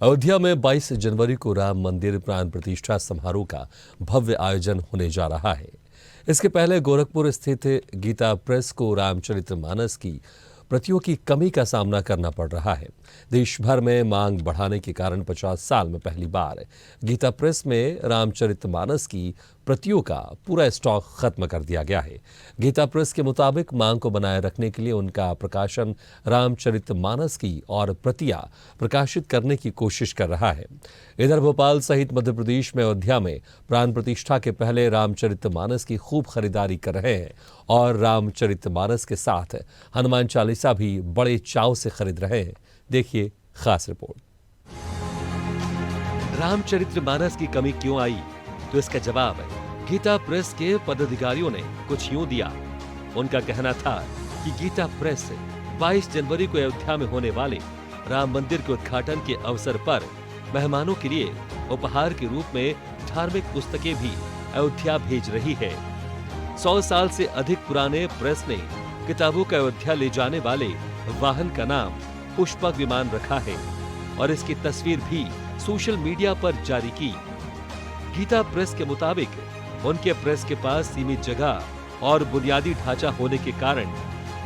अयोध्या में 22 जनवरी को राम मंदिर प्राण प्रतिष्ठा समारोह का भव्य आयोजन होने जा रहा है। इसके पहले गोरखपुर स्थित गीता प्रेस को रामचरितमानस की प्रतियों की कमी का सामना करना पड़ रहा है। देश भर में मांग बढ़ाने के कारण 50 साल में पहली बार गीता प्रेस में रामचरितमानस की प्रतियों का पूरा स्टॉक खत्म कर दिया गया है। गीता प्रेस के मुताबिक मांग को बनाए रखने के लिए उनका प्रकाशन रामचरितमानस की और प्रतियां प्रकाशित करने की कोशिश कर रहा है। इधर भोपाल सहित मध्य प्रदेश में अयोध्या में प्राण प्रतिष्ठा के पहले रामचरितमानस की खूब खरीदारी कर रहे हैं और रामचरितमानस के साथ हनुमान चालीसा भी बड़े चाव से खरीद रहे हैं। देखिए खास रिपोर्ट। रामचरितमानस की कमी क्यों आई, तो इसका जवाब गीता प्रेस के पदाधिकारियों ने कुछ यूं दिया। उनका कहना था कि गीता प्रेस 22 जनवरी को अयोध्या में होने वाले राम मंदिर के उद्घाटन के अवसर पर मेहमानों के लिए उपहार के रूप में धार्मिक पुस्तकें भी अयोध्या भेज रही है। 100 साल से अधिक पुराने प्रेस ने किताबों का अयोध्या ले जाने वाले वाहन का नाम पुष्पक विमान रखा है और इसकी तस्वीर भी सोशल मीडिया पर जारी की। गीता प्रेस के मुताबिक उनके प्रेस के पास सीमित जगह और बुनियादी ढांचा होने के कारण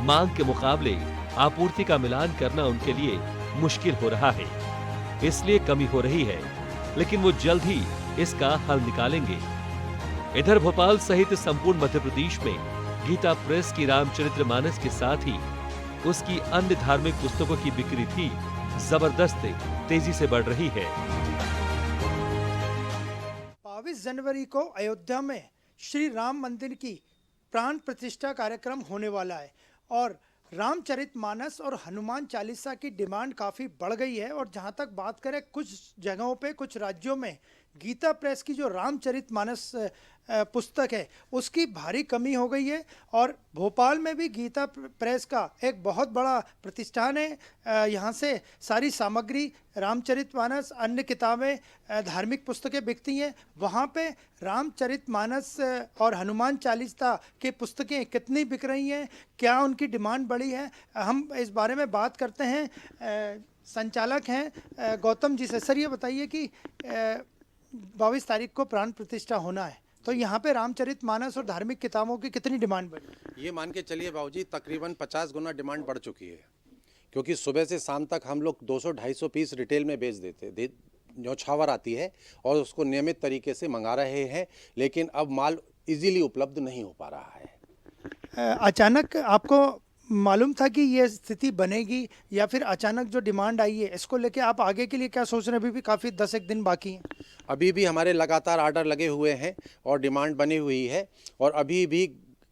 मांग के मुकाबले आपूर्ति का मिलान करना उनके लिए मुश्किल हो रहा है। इसलिए कमी हो रही है, लेकिन वो जल्द ही इसका हल निकालेंगे। इधर भोपाल सहित संपूर्ण मध्य प्रदेश में गीता प्रेस की रामचरितमानस के साथ ही उसकी अन्य धार्मिक पुस्तकों की बिक्री भी जबरदस्त तेजी से बढ़ रही है। 22 जनवरी को अयोध्या में श्री राम मंदिर की प्राण प्रतिष्ठा कार्यक्रम होने वाला है और रामचरितमानस और हनुमान चालीसा की डिमांड काफ़ी बढ़ गई है। और जहां तक बात करें, कुछ जगहों पे, कुछ राज्यों में गीता प्रेस की जो रामचरितमानस पुस्तक है उसकी भारी कमी हो गई है। और भोपाल में भी गीता प्रेस का एक बहुत बड़ा प्रतिष्ठान है। यहाँ से सारी सामग्री, रामचरितमानस, अन्य किताबें, धार्मिक पुस्तकें बिकती हैं। वहाँ पे रामचरितमानस और हनुमान चालीसा की पुस्तकें कितनी बिक रही हैं, क्या उनकी डिमांड बढ़ी है, हम इस बारे में बात करते हैं। संचालक हैं गौतम जी से। सर, ये बताइए कि 22 तारीख को प्राण प्रतिष्ठा होना है, तो यहाँ पे रामचरितमानस और धार्मिक किताबों की कितनी डिमांड बढ़ी? ये मान के चलिए बाबूजी, तकरीबन 50 गुना डिमांड बढ़ चुकी है, क्योंकि सुबह से शाम तक हम लोग 200-250 पीस रिटेल में बेच देते, न्यौछावर आती है और उसको नियमित तरीके से मंगा रहे हैं, लेकिन अब माल इजीली उपलब्ध नहीं हो पा रहा है। अचानक आपको मालूम था कि ये स्थिति बनेगी या फिर अचानक जो डिमांड आई है इसको लेके आप आगे के लिए क्या सोच रहे हैं? अभी भी काफ़ी 10 दिन बाकी हैं। अभी भी हमारे लगातार ऑर्डर लगे हुए हैं और डिमांड बनी हुई है। और अभी भी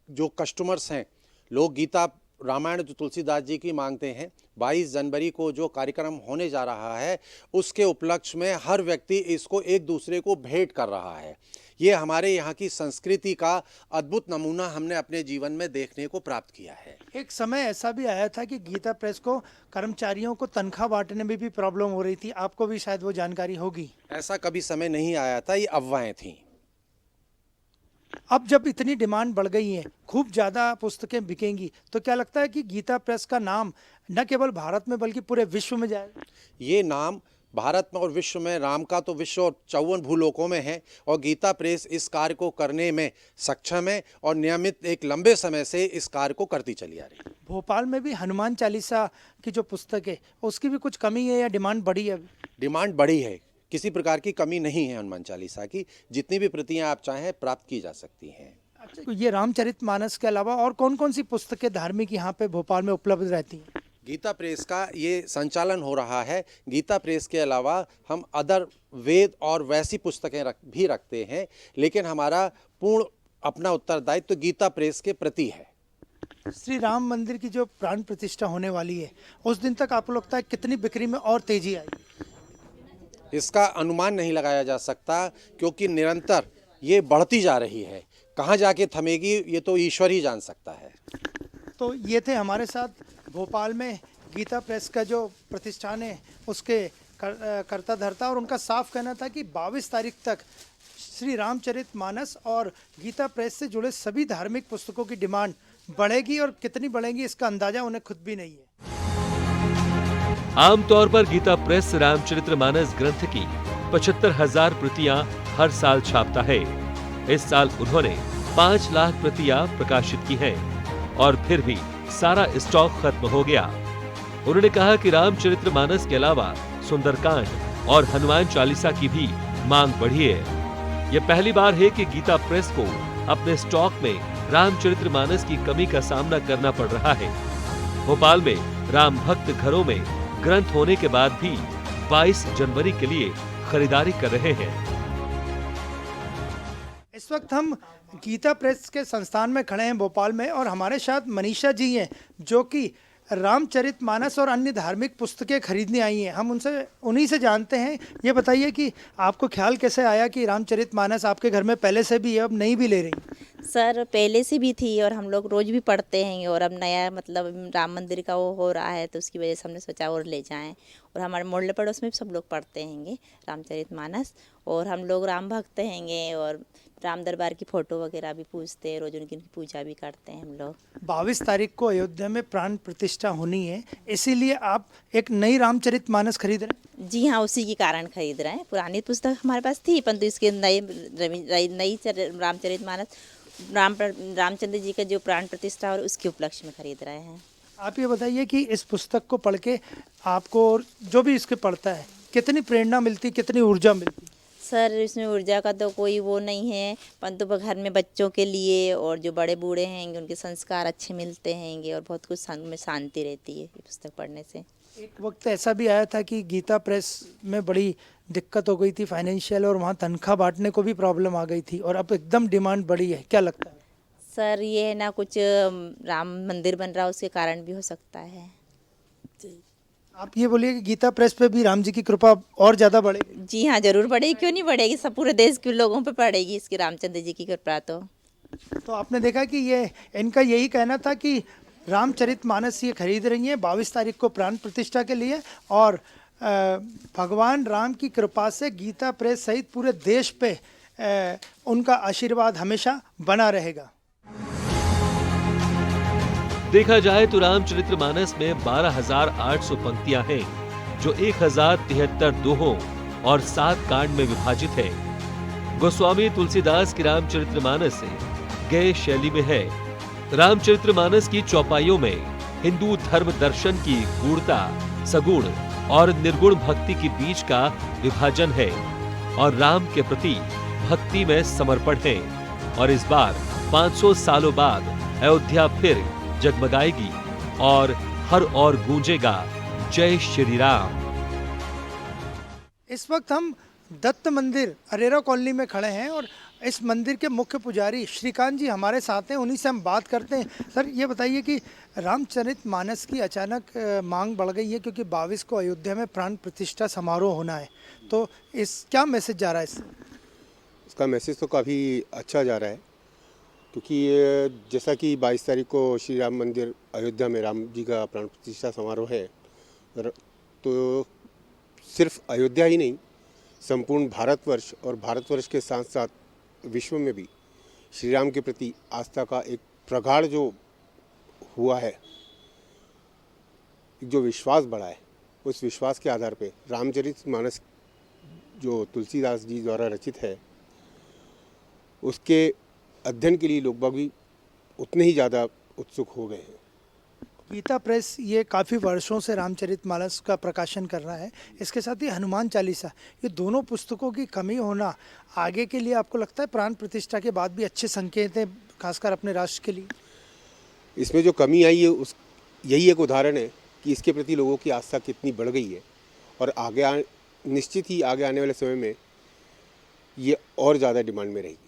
जो कस्टमर्स हैं, लोग गीता रामायण जो तुलसीदास जी की मांगते हैं, 22 जनवरी को जो कार्यक्रम होने जा रहा है उसके उपलक्ष्य में हर व्यक्ति इसको एक दूसरे को भेंट कर रहा है। ये हमारे यहाँ की संस्कृति का अद्भुत नमूना हमने अपने जीवन में देखने को प्राप्त किया है। एक समय ऐसा भी आया था कि गीता प्रेस को कर्मचारियों को तनख्वाह बांटने में भी प्रॉब्लम हो रही थी, आपको भी शायद वो जानकारी होगी। ऐसा कभी समय नहीं आया था, ये अफवाहें थीं। अब जब इतनी डिमांड बढ़ गई है, खूब ज़्यादा पुस्तकें बिकेंगी, तो क्या लगता है कि गीता प्रेस का नाम न केवल भारत में बल्कि पूरे विश्व में जाएगा? ये नाम भारत में और विश्व में, राम का तो विश्व और 54 भूलोकों में है और गीता प्रेस इस कार्य को करने में सक्षम है और नियमित एक लंबे समय से इस कार्य को करती चली आ रही है। भोपाल में भी हनुमान चालीसा की जो पुस्तक है उसकी भी कुछ कमी है या डिमांड बढ़ी है? डिमांड बढ़ी है, किसी प्रकार की कमी नहीं है हनुमान चालीसा की। जितनी भी प्रतियां आप चाहें प्राप्त की जा सकती हैं। अच्छा, तो ये रामचरितमानस के अलावा और कौन कौन सी पुस्तकें धार्मिक यहाँ पे भोपाल में उपलब्ध रहती हैं? गीता प्रेस का ये संचालन हो रहा है। गीता प्रेस के अलावा हम अदर वेद और वैसी पुस्तकें भी रखते हैं, लेकिन हमारा पूर्ण अपना उत्तरदायित्व तो गीता प्रेस के प्रति है। श्री राम मंदिर की जो प्राण प्रतिष्ठा होने वाली है, उस दिन तक आपको लगता है कितनी बिक्री में और तेजी आएगी? इसका अनुमान नहीं लगाया जा सकता, क्योंकि निरंतर ये बढ़ती जा रही है। कहाँ जाके थमेगी ये तो ईश्वर ही जान सकता है। तो ये थे हमारे साथ भोपाल में गीता प्रेस का जो प्रतिष्ठान है उसके कर्ता धर्ता, और उनका साफ कहना था कि 22 तारीख तक श्री रामचरितमानस और गीता प्रेस से जुड़े सभी धार्मिक पुस्तकों की डिमांड बढ़ेगी और कितनी बढ़ेगी इसका अंदाजा उन्हें खुद भी नहीं है। आमतौर पर गीता प्रेस रामचरितमानस ग्रंथ की 75,000 प्रतियां हर साल छापता है। इस साल उन्होंने 5 लाख प्रतियां प्रकाशित की हैं और फिर भी सारा स्टॉक खत्म हो गया। उन्होंने कहा कि रामचरितमानस के अलावा सुंदरकांड और हनुमान चालीसा की भी मांग बढ़ी है। यह पहली बार है कि गीता प्रेस को अपने स्टॉक में रामचरितमानस की कमी का सामना करना पड़ रहा है। भोपाल में राम भक्त घरों में ग्रंथ होने के बाद भी 22 जनवरी के लिए खरीदारी कर रहे हैं। इस वक्त हम गीता प्रेस के संस्थान में खड़े हैं भोपाल में, और हमारे साथ मनीषा जी हैं जो कि रामचरितमानस और अन्य धार्मिक पुस्तकें खरीदने आई हैं। हम उन्हीं से जानते हैं। ये बताइए कि आपको ख्याल कैसे आया कि रामचरितमानस आपके घर में पहले से भी है, अब नई भी ले रही? सर पहले से भी थी और हम लोग रोज भी पढ़ते हैं, और अब नया मतलब राम मंदिर का वो हो रहा है तो उसकी वजह से हमने सोचा और ले जाएं। और हमारे मोहल्ले पड़ोस में भी सब लोग पढ़ते हैंगे रामचरितमानस, और हम लोग राम भक्त हैंगे और राम दरबार की फ़ोटो वगैरह भी पूजते हैं, रोज उनकी पूजा भी करते हैं हम लोग। 22 तारीख को अयोध्या में प्राण प्रतिष्ठा होनी है, इसीलिए आप एक नई रामचरितमानस खरीद रहे हैं? जी हाँ, उसी के कारण खरीद रहे हैं। पुरानी पुस्तक हमारे पास थी, परंतु इसके नई रामचरितमानस रामचंद्र जी का जो प्राण प्रतिष्ठा और उसके उपलक्ष्य में खरीद रहे हैं। आप ये बताइए कि इस पुस्तक को पढ़ के आपको और जो भी इसके पढ़ता है कितनी प्रेरणा मिलती, कितनी ऊर्जा मिलती? सर इसमें ऊर्जा का तो कोई वो नहीं है, परंतु घर में बच्चों के लिए और जो बड़े बूढ़े हैं उनके संस्कार अच्छे मिलते हैं और बहुत कुछ में शांति रहती है ये पुस्तक पढ़ने से। एक वक्त ऐसा भी आया था कि गीता प्रेस में बड़ी दिक्कत हो गई थी फाइनेंशियल, और वहाँ तनख्वाह बांटने को भी प्रॉब्लम आ गई थी, और अब एकदम डिमांड बढ़ी है। क्या लगता है? सर ये है ना, कुछ राम मंदिर बन रहा है उसके कारण भी हो सकता है। आप ये बोलिए कि गीता प्रेस पे भी राम जी की कृपा और ज़्यादा बढ़ेगी? जी हाँ, जरूर बढ़ेगी, क्यों नहीं बढ़ेगी। सब पूरे देश के लोगों पे पड़ेगी इसकी रामचंद्र जी की कृपा। तो आपने देखा कि ये इनका यही कहना था कि रामचरितमानस ये खरीद रही हैं 22 तारीख को प्राण प्रतिष्ठा के लिए, और भगवान राम की कृपा से गीता प्रेस सहित पूरे देश पे उनका आशीर्वाद हमेशा बना रहेगा। देखा जाए तो रामचरितमानस में 12,800 पंक्तियां हैं जो 1,073 दोहों और 7 कांड में विभाजित है। गोस्वामी तुलसीदास की रामचरितमानस गय शैली में है। रामचरितमानस की चौपाइयों में हिंदू धर्म दर्शन की गूढ़ता, सगुण और निर्गुण भक्ति के बीच का विभाजन है, और राम के प्रति भक्ति में समर्पण है। और इस बार 500 सालों बाद अयोध्या फिर जगमगाएगी और हर ओर गूंजेगा जय श्री राम। इस वक्त हम दत्त मंदिर अरेरा कॉलोनी में खड़े हैं, और इस मंदिर के मुख्य पुजारी श्रीकांत जी हमारे साथ हैं। उन्हीं से हम बात करते हैं। सर ये बताइए कि रामचरितमानस की अचानक मांग बढ़ गई है, क्योंकि 22 को अयोध्या में प्राण प्रतिष्ठा समारोह होना है, तो इस क्या मैसेज जा रहा है इससे? इसका मैसेज तो काफ़ी अच्छा जा रहा है, क्योंकि जैसा कि 22 तारीख को श्री राम मंदिर अयोध्या में राम जी का प्राण प्रतिष्ठा समारोह है, तो सिर्फ अयोध्या ही नहीं, संपूर्ण भारतवर्ष और भारतवर्ष के साथ साथ विश्व में भी श्री राम के प्रति आस्था का एक प्रगाढ़ जो हुआ है, जो विश्वास बढ़ा है, उस विश्वास के आधार पे रामचरितमानस जो तुलसीदास जी द्वारा रचित है, उसके अध्ययन के लिए लोग बाग भी उतने ही ज़्यादा उत्सुक हो गए हैं। गीता प्रेस ये काफ़ी वर्षों से रामचरितमानस का प्रकाशन कर रहा है। इसके साथ ही हनुमान चालीसा, ये दोनों पुस्तकों की कमी होना आगे के लिए आपको लगता है प्राण प्रतिष्ठा के बाद भी अच्छे संकेत हैं, खासकर अपने राष्ट्र के लिए? इसमें जो कमी आई है यही एक उदाहरण है कि इसके प्रति लोगों की आस्था कितनी बढ़ गई है, और निश्चित ही आगे आने वाले समय में ये और ज़्यादा डिमांड में रहेगी।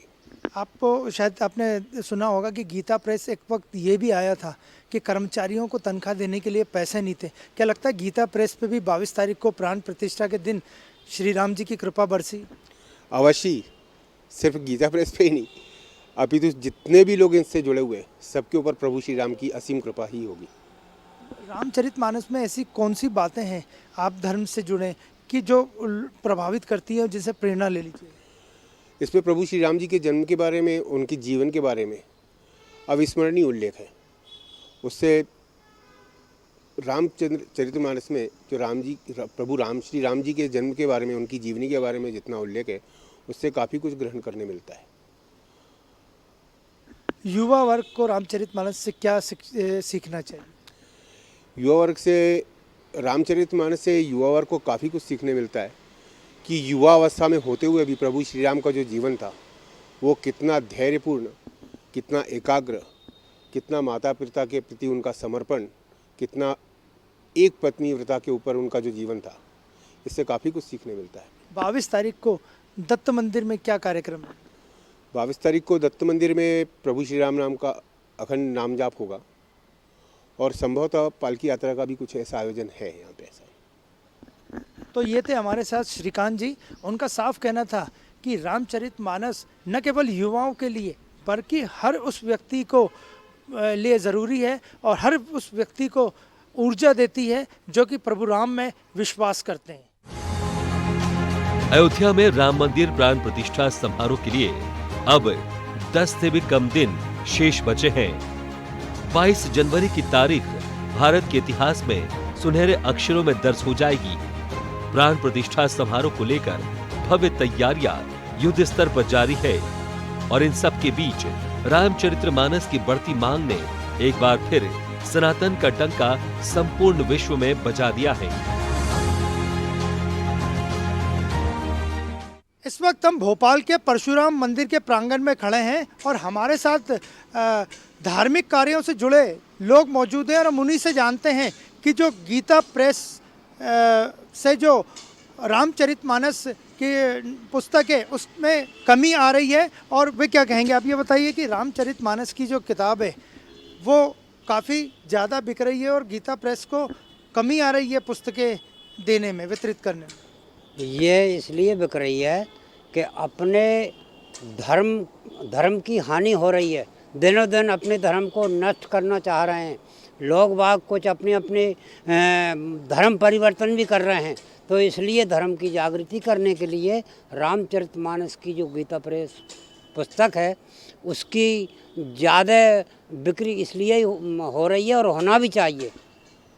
आपको शायद आपने सुना होगा कि गीता प्रेस एक वक्त ये भी आया था कि कर्मचारियों को तनख्वाह देने के लिए पैसे नहीं थे। क्या लगता है गीता प्रेस पे भी 22 तारीख को प्राण प्रतिष्ठा के दिन श्री राम जी की कृपा बरसी? अवश्य, सिर्फ गीता प्रेस पे ही नहीं, अभी तो जितने भी लोग इनसे जुड़े हुए हैं सबके ऊपर प्रभु श्री राम की असीम कृपा ही होगी। रामचरितमानस में ऐसी कौन सी बातें हैं आप धर्म से जुड़े कि जो प्रभावित करती हैं, जिसे प्रेरणा ले लीजिए? इसमें प्रभु श्री राम जी के जन्म के बारे में, उनके जीवन के बारे में अविस्मरणीय उल्लेख है। उससे रामचरितमानस में जो प्रभु राम श्री राम जी के जन्म के बारे में, उनकी जीवनी के बारे में जितना उल्लेख है, उससे काफ़ी कुछ ग्रहण करने मिलता है। युवा वर्ग को रामचरितमानस से क्या सीखना चाहिए? युवा वर्ग से रामचरितमानस से युवा वर्ग को काफ़ी कुछ सीखने मिलता है कि युवा अवस्था में होते हुए भी प्रभु श्री राम का जो जीवन था वो कितना धैर्यपूर्ण, कितना एकाग्र, कितना माता पिता के प्रति उनका समर्पण, कितना एक पत्नी व्रता के ऊपर उनका जो जीवन था, इससे काफ़ी कुछ सीखने मिलता है। 22 तारीख को दत्त मंदिर में क्या कार्यक्रम है? 22 तारीख को दत्त मंदिर में प्रभु श्री राम नाम का अखंड नाम जाप होगा और संभवतः पालकी यात्रा का भी कुछ ऐसा आयोजन है यहाँ पे। ऐसा तो ये थे हमारे साथ श्रीकांत जी। उनका साफ कहना था कि रामचरितमानस न केवल युवाओं के लिए बल्कि हर उस व्यक्ति को लिए ज़रूरी है और हर उस व्यक्ति को ऊर्जा देती है जो कि प्रभु राम में विश्वास करते हैं। अयोध्या में राम मंदिर प्राण प्रतिष्ठा समारोह के लिए अब 10 से भी कम दिन शेष बचे हैं। 22 जनवरी की तारीख भारत के इतिहास में सुनहरे अक्षरों में दर्ज हो जाएगी। प्राण प्रतिष्ठा समारोह को लेकर भव्य तैयारियां युद्ध स्तर पर जारी है और इन सब के बीच रामचरितमानस की बढ़ती मांग ने एक बार फिर सनातन का डंका संपूर्ण विश्व में बजा दिया है। इस वक्त हम भोपाल के परशुराम मंदिर के प्रांगण में खड़े हैं और हमारे साथ धार्मिक कार्यों से जुड़े लोग मौजूद हैं और हम उन्हीं से जानते हैं कि जो गीता प्रेस से जो रामचरितमानस की पुस्तक है उसमें कमी आ रही है और वे क्या कहेंगे। आप ये बताइए कि रामचरितमानस की जो किताब है वो काफ़ी ज़्यादा बिक रही है और गीता प्रेस को कमी आ रही है पुस्तकें देने में, वितरित करने में। ये इसलिए बिक रही है कि अपने धर्म की हानि हो रही है। दिनों दिन अपने धर्म को नष्ट करना चाह रहे हैं लोग बाग, कुछ अपने अपने धर्म परिवर्तन भी कर रहे हैं। तो इसलिए धर्म की जागृति करने के लिए रामचरितमानस की जो गीता प्रेस पुस्तक है उसकी ज़्यादा बिक्री इसलिए हो रही है और होना भी चाहिए।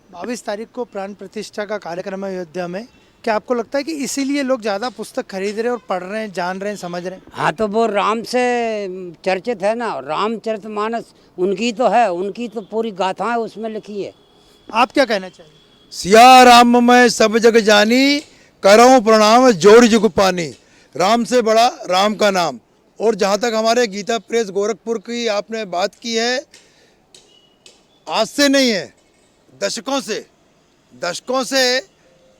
22 तारीख को प्राण प्रतिष्ठा का कार्यक्रम है अयोध्या में। क्या आपको लगता है कि इसीलिए लोग ज़्यादा पुस्तक खरीद रहे हैं और पढ़ रहे हैं, जान रहे हैं, समझ रहे हैं? हाँ, तो वो राम से चर्चित है ना, रामचरितमानस उनकी तो है, उनकी तो पूरी गाथाएं उसमें लिखी है। आप क्या कहना चाहिए? सिया राम मैं सब जग जानी, करऊं प्रणाम जोड़ जुग पानी। राम से बड़ा राम का नाम। और जहाँ तक हमारे गीता प्रेस गोरखपुर की आपने बात की है, आज से नहीं है, दशकों से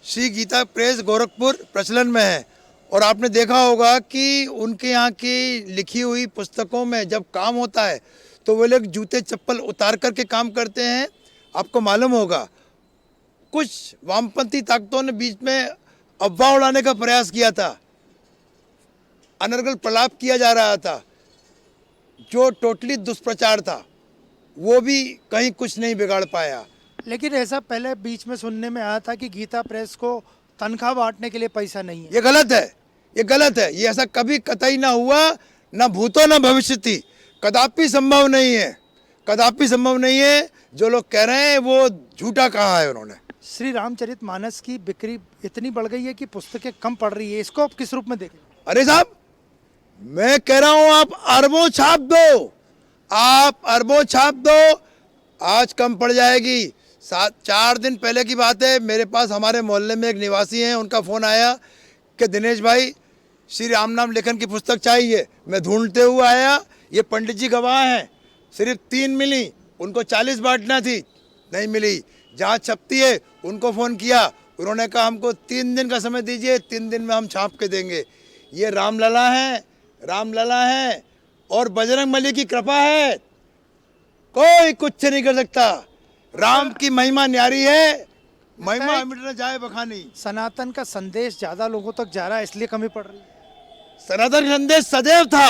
श्री गीता प्रेस गोरखपुर प्रचलन में है। और आपने देखा होगा कि उनके यहाँ की लिखी हुई पुस्तकों में जब काम होता है तो वे लोग जूते चप्पल उतार करके काम करते हैं। आपको मालूम होगा कुछ वामपंथी ताकतों ने बीच में अफवाह उड़ाने का प्रयास किया था, अनर्गल प्रलाप किया जा रहा था, जो टोटली दुष्प्रचार था, वो भी कहीं कुछ नहीं बिगाड़ पाया। लेकिन ऐसा पहले बीच में सुनने में आया था कि गीता प्रेस को तनख्वाह बांटने के लिए पैसा नहीं है। ये गलत है। ये ऐसा कभी कतई ना हुआ, ना भूतो ना भविष्यति। कदापि संभव नहीं है। जो लोग कह रहे हैं वो झूठा कहा है उन्होंने। श्री रामचरितमानस की बिक्री इतनी बढ़ गई है कि पुस्तकें कम पड़ रही है, इसको आप किस रूप में देखें? अरे साहब, मैं कह रहा हूं आप अरबों छाप दो, आज कम पड़ जाएगी। 4 दिन पहले की बात है, मेरे पास हमारे मोहल्ले में एक निवासी हैं, उनका फ़ोन आया कि दिनेश भाई श्री राम नाम लेखन की पुस्तक चाहिए। मैं ढूंढते हुए आया, ये पंडित जी गवाह हैं, सिर्फ 3 मिली, उनको 40 बांटना थी, नहीं मिली। जहाँ छपती है उनको फ़ोन किया, उन्होंने कहा हमको 3 दिन का समय दीजिए, 3 दिन में हम छाप के देंगे। ये रामलला है और बजरंग बली की कृपा है, कोई कुछ नहीं कर सकता। राम की महिमा न्यारी है, महिमा मिटना जाए बखानी। सनातन का संदेश ज़्यादा लोगों तक जा रहा है, इसलिए कमी पड़ रही है। सनातन संदेश सदैव था,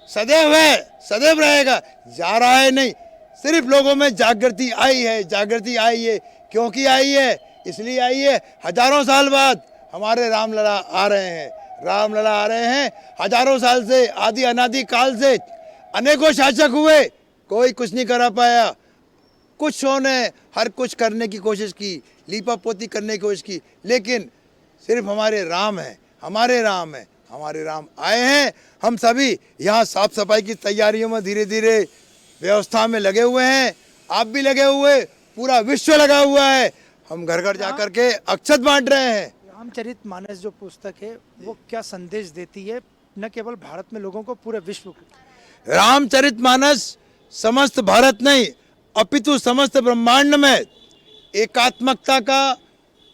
सदैव है, सदैव रहेगा, जा रहा है नहीं। सिर्फ लोगों में जागृति आई है। क्योंकि आई है, इसलिए आई है, हजारों साल बाद हमारे रामलला आ रहे हैं। हजारों साल से, आदि अनादि काल से अनेकों शासक हुए, कोई कुछ नहीं करा पाया। कुछ ने हर कुछ करने की कोशिश की, लीपा पोती करने की कोशिश की, लेकिन सिर्फ हमारे राम हैं, हमारे राम हैं, हमारे राम आए हैं। हम सभी यहाँ साफ सफाई की तैयारियों में धीरे धीरे व्यवस्था में लगे हुए हैं। आप भी लगे हुए, पूरा विश्व लगा हुआ है। हम घर घर जा कर के अक्षत बांट रहे हैं। रामचरितमानस जो पुस्तक है वो क्या संदेश देती है, न केवल भारत में लोगों को, पूरे विश्व को? रामचरितमानस समस्त भारत नहीं अपितु समस्त ब्रह्मांड में एकात्मकता का,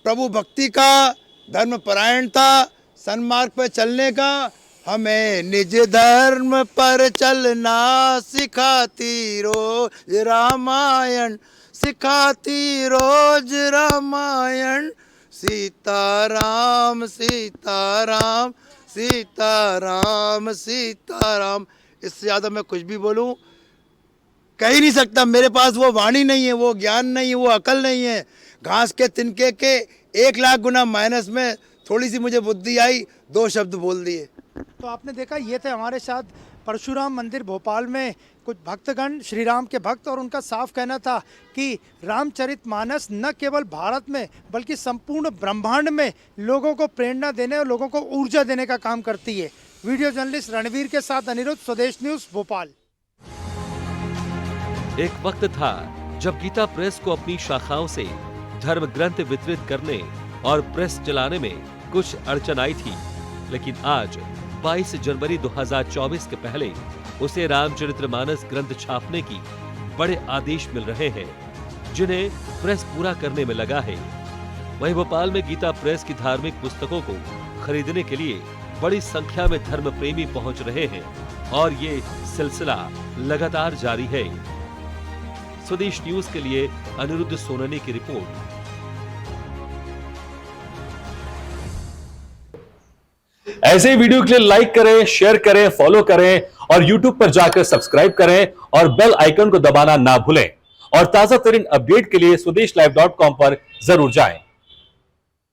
प्रभु भक्ति का, धर्म परायणता, सन्मार्ग पर चलने का, हमें निज धर्म पर चलना सिखाती रोज रामायण, सिखाती रोज रामायण। सीताराम सीताराम सीताराम सीताराम। इससे ज़्यादा मैं कुछ भी बोलूं कह ही नहीं सकता। मेरे पास वो वाणी नहीं है, वो ज्ञान नहीं है, वो अकल नहीं है। घास के तिनके के 1,00,000 गुना माइनस में थोड़ी सी मुझे बुद्धि आई, 2 शब्द बोल दिए। तो आपने देखा, ये थे हमारे साथ परशुराम मंदिर भोपाल में कुछ भक्तगण, श्री राम के भक्त, और उनका साफ कहना था कि रामचरितमानस न केवल भारत में बल्कि संपूर्ण ब्रह्मांड में लोगों को प्रेरणा देने और लोगों को ऊर्जा देने का काम करती है। वीडियो जर्नलिस्ट रणवीर के साथ अनिरुद्ध, स्वदेश न्यूज, भोपाल। एक वक्त था जब गीता प्रेस को अपनी शाखाओं से धर्म ग्रंथ वितरित करने और प्रेस चलाने में कुछ अड़चन आई थी, लेकिन आज 22 जनवरी 2024 के पहले उसे रामचरितमानस ग्रंथ छापने की बड़े आदेश मिल रहे हैं, जिन्हें प्रेस पूरा करने में लगा है। वहीं भोपाल में गीता प्रेस की धार्मिक पुस्तकों को खरीदने के लिए बड़ी संख्या में धर्म प्रेमी पहुंच रहे हैं और ये सिलसिला लगातार जारी है। स्वदेश न्यूज के लिए अनिरुद्ध सोननी की रिपोर्ट। ऐसे ही वीडियो के लिए लाइक करें, शेयर करें, फॉलो करें और YouTube पर जाकर सब्सक्राइब करें और बेल आइकन को दबाना ना भूलें। और ताजा तरीन अपडेट के लिए swedeshlive.com पर जरूर जाएं।